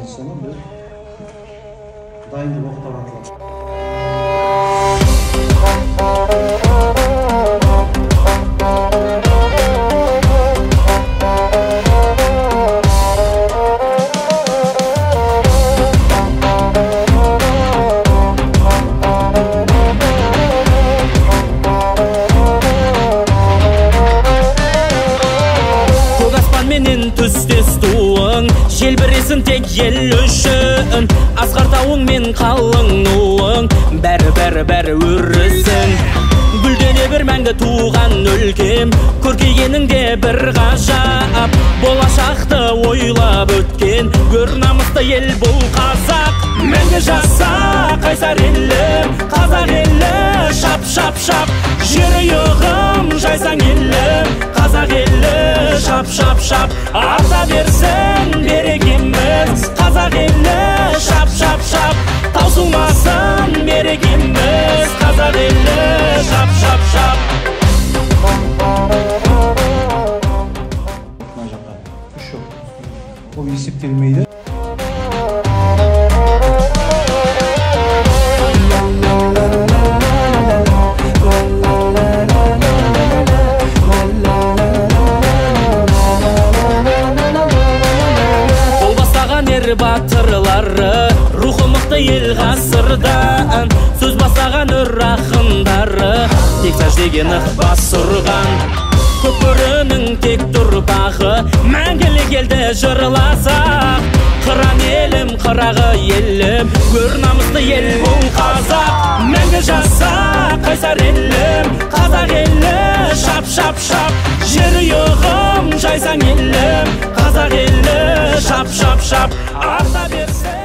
Кыргызстанда бир дайындык октор атылат. Түстес туың, желбіресін тек ел үшін. Асқар тауың мен қалың нуың, бәрі өрісің. Гүлдене бір мәңгі туған өлкем, көркейгеніңде бір ғажап. Болашақты ойлап өткен, өр намысты ел бұл қазақ. Мәңгі жаса қайсар елім, қазақ елі, шап шап шап. Жер ұйығым жайсаң елім, қазақ елі, шап шап шап. Арта берсін берекеміз, қазақ елі, шап шап шап. Таусылмасын берекеміз, қазақ елі, шап шап шап. Мына жаққа күш жоқ, ол есептелмейді. Батырлары, рухы мықты ел ғасырдан, сөз бастаған өр ақындары, тек сәждеген ықпас ұрған. Көпірінің тек тұрпағы, мәңгілік елді жырласақ. Қыран елім, қырағы елім, өр намысты ел бұл қазақ. Мәңгі жаса қайсар елім, қазақ елі, шап шап шап. Жер ұйығым жайсаң елім, қазақ елі, шап шап шап. Арта берсін